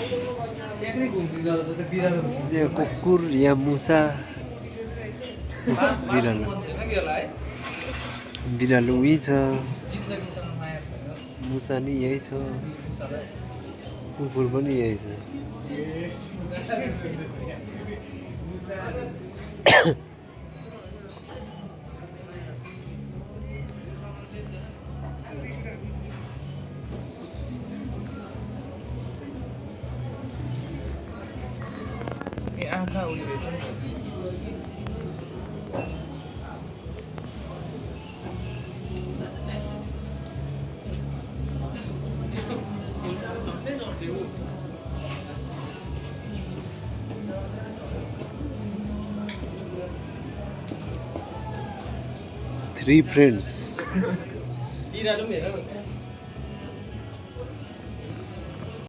यो कुकुर या मुसा बिरालो बिरालो उही छ मुसा नि यही छ कुकुर पनि यही छ आँखा उयो रहेछ नि Three friends. बिरालो पनि हेर